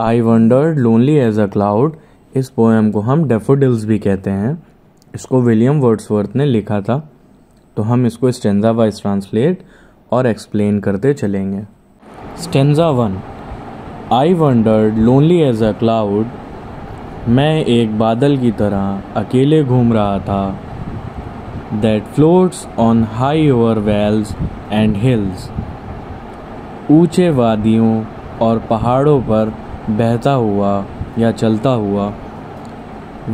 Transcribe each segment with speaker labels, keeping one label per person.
Speaker 1: I wandered lonely as a cloud, इस poem को हम डैफोडिल्स भी कहते हैं। इसको विलियम वर्ड्सवर्थ ने लिखा था। तो हम इसको स्टेंजा वाइज ट्रांसलेट और एक्सप्लेन करते चलेंगे। Stanza 1। I wandered lonely as a cloud, मैं एक बादल की तरह अकेले घूम रहा था। That floats on high over vales and hills, ऊंचे वादियों और पहाड़ों पर बहता हुआ या चलता हुआ।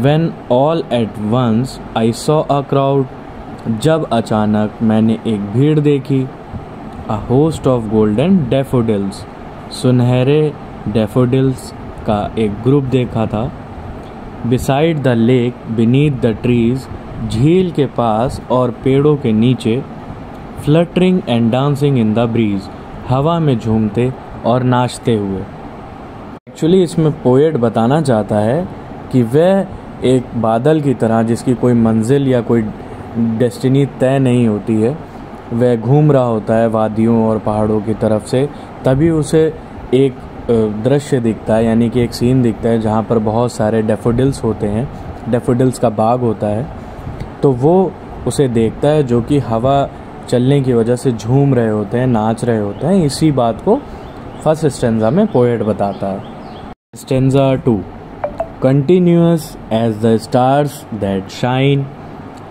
Speaker 1: When all at once I saw a crowd, जब अचानक मैंने एक भीड़ देखी। A host of golden daffodils, सुनहरे डैफोडिल्स का एक ग्रुप देखा था। Beside the lake, beneath the trees, झील के पास और पेड़ों के नीचे। Fluttering and dancing in the breeze, हवा में झूमते और नाचते हुए। एक्चुअली इसमें पोएट बताना चाहता है कि वह एक बादल की तरह, जिसकी कोई मंजिल या कोई डेस्टिनी तय नहीं होती है, वह घूम रहा होता है वादियों और पहाड़ों की तरफ से। तभी उसे एक दृश्य दिखता है, यानी कि एक सीन दिखता है जहाँ पर बहुत सारे डैफोडिल्स होते हैं, डैफोडिल्स का बाग होता है। तो वो उसे देखता है, जो कि हवा चलने की वजह से झूम रहे होते हैं, नाच रहे होते हैं। इसी बात को फर्स्ट स्टेंजा में पोएट बताता है। Stanza 2। Continuous as the stars that shine,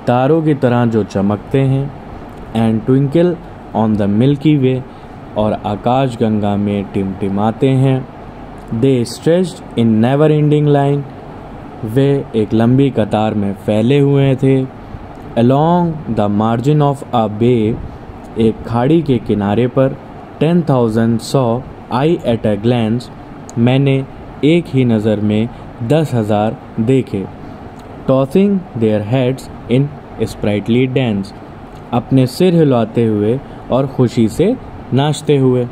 Speaker 1: तारों की तरह जो चमकते हैं। And twinkle on the milky way, और आकाश गंगा में टिमटिमाते हैं। They stretched in never ending line, वे एक लंबी कतार में फैले हुए थे। Along the margin of a bay, एक खाड़ी के किनारे पर। 10,000 saw I at a glance, मैंने एक ही नज़र में 10,000 देखे। Tossing their heads in sprightly dance, अपने सिर हिलाते हुए और खुशी से नाचते हुए।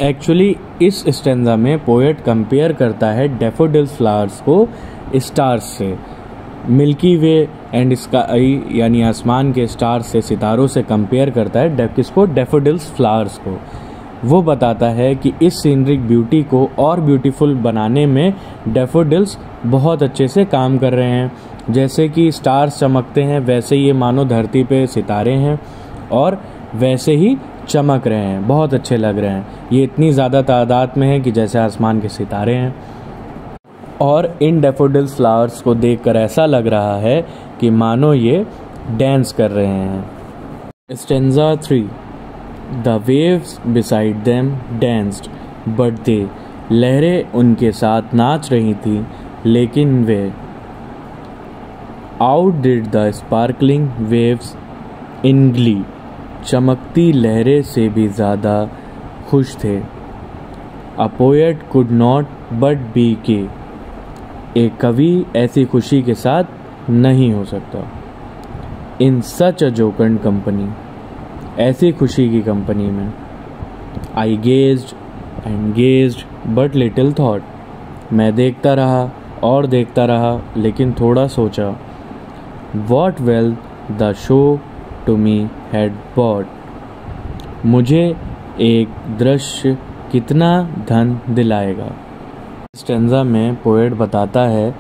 Speaker 1: एक्चुअली इस स्टेंजा में पोएट कंपेयर करता है डैफोडिल्स फ्लावर्स को स्टार्स से। मिल्की वे एंड स्काई, यानी आसमान के स्टार्स से, सितारों से कंपेयर करता है किसको? डैफोडिल्स फ्लावर्स को। वो बताता है कि इस सीनरिक ब्यूटी को और ब्यूटीफुल बनाने में डैफोडिल्स बहुत अच्छे से काम कर रहे हैं। जैसे कि स्टार्स चमकते हैं, वैसे ये मानो धरती पे सितारे हैं और वैसे ही चमक रहे हैं, बहुत अच्छे लग रहे हैं। ये इतनी ज़्यादा तादाद में है कि जैसे आसमान के सितारे हैं। और इन डैफोडिल्स फ्लावर्स को देखकर ऐसा लग रहा है कि मानो ये डांस कर रहे हैं। Stanza 3। The waves beside them danced but they, लहरें उनके साथ नाच रही थी लेकिन वे। Out did the sparkling waves in glee, चमकती लहरें से भी ज़्यादा खुश थे। A poet could not but be gay, एक कवि ऐसी खुशी के साथ नहीं हो सकता। इन सच अ जोकंड कंपनी, ऐसी खुशी की कंपनी में। I gazed and gazed but little thought, मैं देखता रहा और देखता रहा लेकिन थोड़ा सोचा। What wealth the show to me had brought, मुझे एक दृश्य कितना धन दिलाएगा। स्टेंजा में पोएट बताता है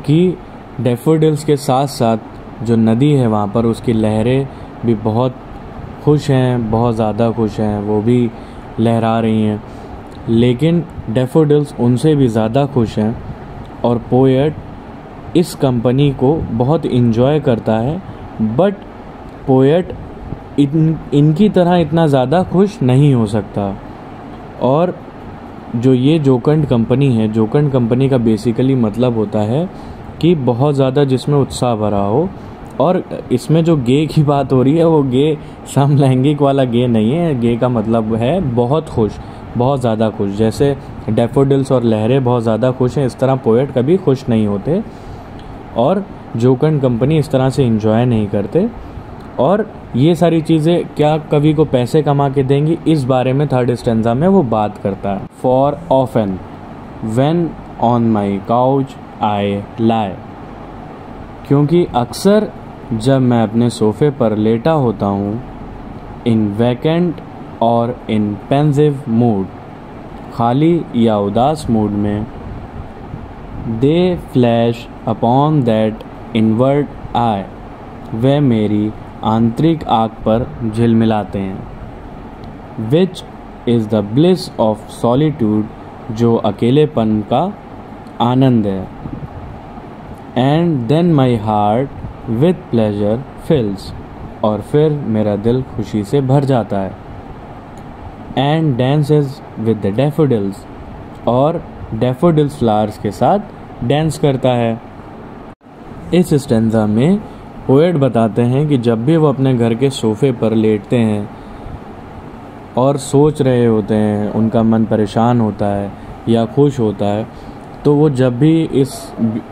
Speaker 1: कि डैफोडिल्स के साथ साथ जो नदी है वहाँ पर, उसकी लहरें भी बहुत खुश हैं, बहुत ज़्यादा खुश हैं, वो भी लहरा रही हैं। लेकिन डैफोडिल्स उनसे भी ज़्यादा खुश हैं और पोएट इस कंपनी को बहुत इन्जॉय करता है। बट पोएट इनकी तरह इतना ज़्यादा खुश नहीं हो सकता। और जो ये जोकंड कंपनी है, जोकंड कंपनी का बेसिकली मतलब होता है कि बहुत ज़्यादा जिसमें उत्साह भरा हो। और इसमें जो गे की बात हो रही है वो गे समलैंगिक वाला गे नहीं है। गे का मतलब है बहुत खुश, बहुत ज़्यादा खुश। जैसे डैफोडिल्स और लहरें बहुत ज़्यादा खुश हैं, इस तरह पोएट कभी खुश नहीं होते। और जोकंड कंपनी इस तरह से एंजॉय नहीं करते। और ये सारी चीज़ें क्या कवि को पैसे कमा के देंगी, इस बारे में थर्ड स्टेंजा में वो बात करता है। For often when on my couch I lie, क्योंकि अक्सर जब मैं अपने सोफे पर लेटा होता हूँ। इन वैकेंट और इन पेंसिव मूड, खाली या उदास मूड में they flash upon that inward eye, वे मेरी आंतरिक आँख पर झिलमिलाते हैं। Which is the bliss of solitude, जो अकेलेपन का आनंद है। And then my heart with pleasure fills, और फिर मेरा दिल खुशी से भर जाता है। And dances with the daffodils, और डैफोडिल्स फ्लावर्स के साथ डांस करता है। इस स्टेंजा में पोएट बताते हैं कि जब भी वो अपने घर के सोफे पर लेटते हैं और सोच रहे होते हैं, उनका मन परेशान होता है या खुश होता है, तो वो जब भी इस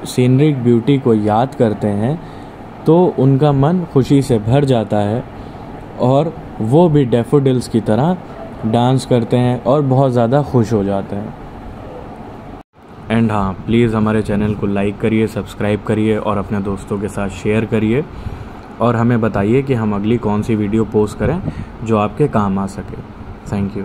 Speaker 1: सीनरिक ब्यूटी को याद करते हैं तो उनका मन खुशी से भर जाता है और वो भी डैफोडिल्स की तरह डांस करते हैं और बहुत ज़्यादा खुश हो जाते हैं। एंड हाँ, प्लीज़ हमारे चैनल को लाइक करिए, सब्सक्राइब करिए और अपने दोस्तों के साथ शेयर करिए और हमें बताइए कि हम अगली कौन सी वीडियो पोस्ट करें जो आपके काम आ सके। Thank you.